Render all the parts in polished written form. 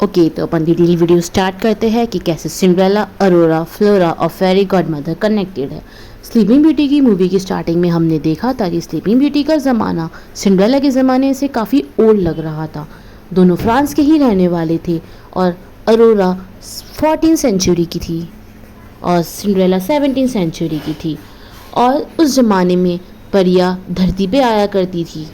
Okay, तो अपन detail video start करते हैं कि कैसे सिंड्रेला, अरोरा, फ्लोरा और फेरी गॉडमदर कनेक्टेड है। स्लीपिंग ब्यूटी की मूवी की स्टार्टिंग में हमने देखा था कि स्लीपिंग ब्यूटी का ज़माना सिंड्रेला के ज़माने से काफ़ी ओल्ड लग रहा था। दोनों फ्रांस के ही रहने वाले थे और अरोरा 14th सेंचुरी की थी और सिंड्रेला 17th सेंचुरी की थी और उस ज़माने में परियां धरती पे आया करती थी।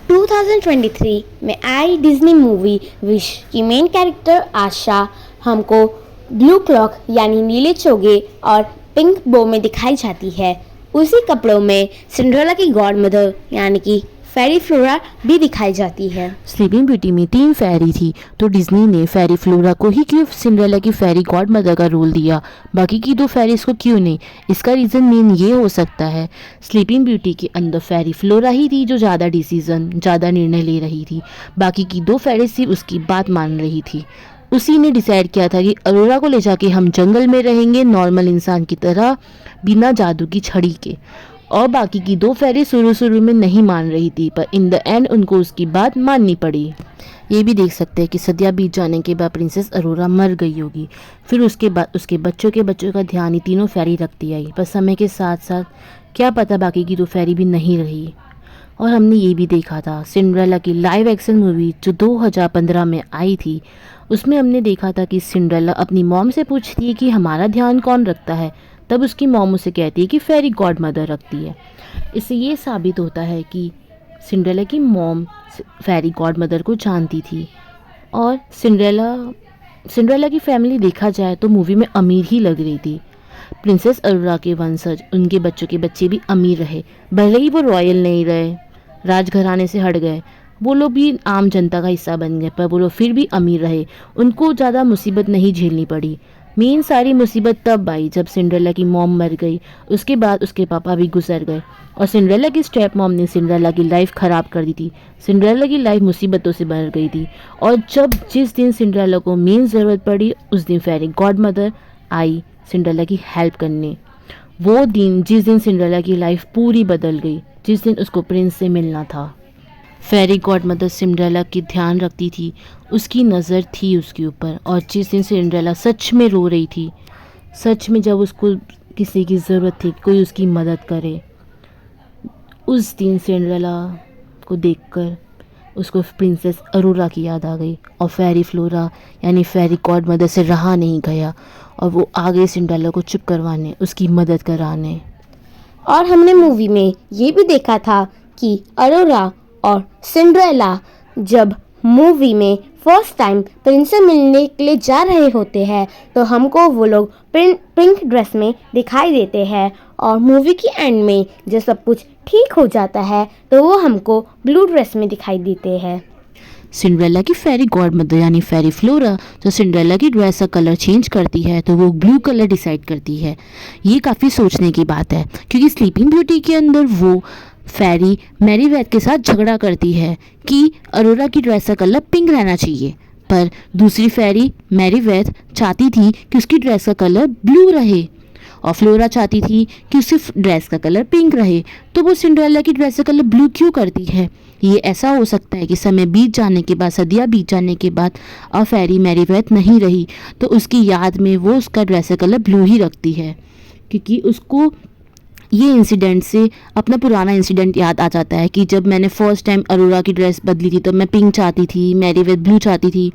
2023 में आई डिज्नी मूवी विश की मेन कैरेक्टर आशा हमको ब्लू क्लॉक यानी नीले चोगे और पिंक बो में दिखाई जाती है। उसी कपड़ों में सिंड्रेला की गॉड मदर यानी कि फेरी फ्लोरा भी दिखाई जाती है। स्लीपिंग ब्यूटी में 3 फेरी थी, तो डिज्नी ने फेरी फ्लोरा को ही क्यों सिंड्रेला की फेरी गॉड मदर का रोल दिया, बाकी की 2 फेरीज को क्यों नहीं? इसका रीज़न मेन ये हो सकता है, स्लीपिंग ब्यूटी के अंदर फेरी फ्लोरा ही थी जो ज़्यादा निर्णय ले रही थी। बाकी की 2 फेरीज थी उसकी बात मान रही थी। उसी ने डिसाइड किया था कि अरोरा को ले जाके हम जंगल में रहेंगे नॉर्मल इंसान की तरह, बिना जादू की छड़ी के। और बाकी की 2 फेरी शुरू में नहीं मान रही थी, पर इन द एंड उनको उसकी बात माननी पड़ी। ये भी देख सकते हैं कि सदिया बीत जाने के बाद प्रिंसेस अरोरा मर गई होगी। फिर उसके बाद उसके बच्चों का ध्यान ही तीनों फेरी रखती आई, पर समय के साथ साथ क्या पता बाकी की 2 फेरी भी नहीं रही। और हमने ये भी देखा था सिंड्रेला की लाइव एक्शन मूवी जो 2015 में आई थी, उसमें हमने देखा था कि सिंड्रेला अपनी मॉम से पूछती है कि हमारा ध्यान कौन रखता है, तब उसकी मॉम उसे कहती है कि फेरी गॉड मदर रखती है। इससे ये साबित होता है कि सिंड्रेला की मॉम फेरी गॉड मदर को जानती थी। और सिंड्रेला की फैमिली देखा जाए तो मूवी में अमीर ही लग रही थी। प्रिंसेस अरोरा के वंशज उनके बच्चों के बच्चे भी अमीर रहे, भले ही वो रॉयल नहीं रहे, राजघराने से हट गए, वो लोग भी आम जनता का हिस्सा बन गए, पर वो लोग फिर भी अमीर रहे, उनको ज़्यादा मुसीबत नहीं झेलनी पड़ी। मेन सारी मुसीबत तब आई जब सिंड्रेला की मॉम मर गई, उसके बाद उसके पापा भी गुजर गए और सिंड्रेला की स्टेप मॉम ने सिंड्रेला की लाइफ ख़राब कर दी थी। सिंड्रेला की लाइफ मुसीबतों से भर गई थी और जिस दिन सिंड्रेला को मेन ज़रूरत पड़ी उस दिन फेरी गॉड मदर आई सिंड्रेला की हेल्प करने। वो दिन जिस दिन सिंड्रेला की लाइफ पूरी बदल गई, जिस दिन उसको प्रिंस से मिलना था। फेरी गॉड मदर सिंड्रेला की ध्यान रखती थी, उसकी नज़र थी उसके ऊपर। और जिस दिन सिंड्रेला सच में रो रही थी, सच में जब उसको किसी की ज़रूरत थी कोई उसकी मदद करे, उस दिन सिंड्रेला को देखकर उसको प्रिंसेस अरोरा की याद आ गई और फेरी फ्लोरा यानी फेरी गॉड मदर से रहा नहीं गया और वो आ गई सिंड्रेला को चुप करवाने, उसकी मदद कराने। और हमने मूवी में ये भी देखा था कि अरोरा और सिंड्रेला जब मूवी में फर्स्ट टाइम प्रिंस से मिलने के लिए जा रहे होते हैं तो हमको वो लोग पिंक ड्रेस में दिखाई देते हैं और मूवी की एंड में जब सब कुछ ठीक हो जाता है तो वो हमको ब्लू ड्रेस में दिखाई देते हैं। सिंड्रेला की फेरी गॉड मदर यानी फेरी फ्लोरा जो सिंड्रेला की ड्रेस का कलर चेंज करती है तो वो ब्लू कलर डिसाइड करती है। ये काफ़ी सोचने की बात है क्योंकि स्लीपिंग ब्यूटी के अंदर वो फेरी मैरीवेथ के साथ झगड़ा करती है कि अरोरा की ड्रेस का कलर पिंक रहना चाहिए, पर दूसरी फेरी मैरीवेथ चाहती थी कि उसकी ड्रेस का कलर ब्लू रहे और फ्लोरा चाहती थी कि उसकी ड्रेस का कलर पिंक रहे। तो वो सिंड्रेला की ड्रेस का कलर ब्लू क्यों करती है? ये ऐसा हो सकता है कि समय बीत जाने के बाद, सदियाँ बीत जाने के बाद और फेरी मैरीवेथ नहीं रही तो उसकी याद में वो उसका ड्रेस का कलर ब्लू ही रखती है, क्योंकि उसको ये इंसिडेंट से अपना पुराना इंसिडेंट याद आ जाता है कि जब मैंने फर्स्ट टाइम अरोरा की ड्रेस बदली थी तो मैं पिंक चाहती थी, मैरीवेथ ब्लू चाहती थी।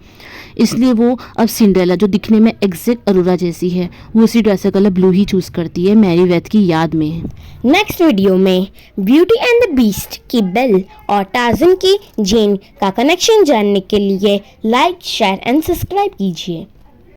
इसलिए वो अब सिंड्रेला जो दिखने में एग्जैक्ट अरोरा जैसी है वो उसी ड्रेस का कलर ब्लू ही चूज़ करती है मैरीवेथ की याद में। नेक्स्ट वीडियो में ब्यूटी एंड द बीस्ट की बेल और टार्जन की जेन का कनेक्शन जानने के लिए लाइक, शेयर एंड सब्सक्राइब कीजिए।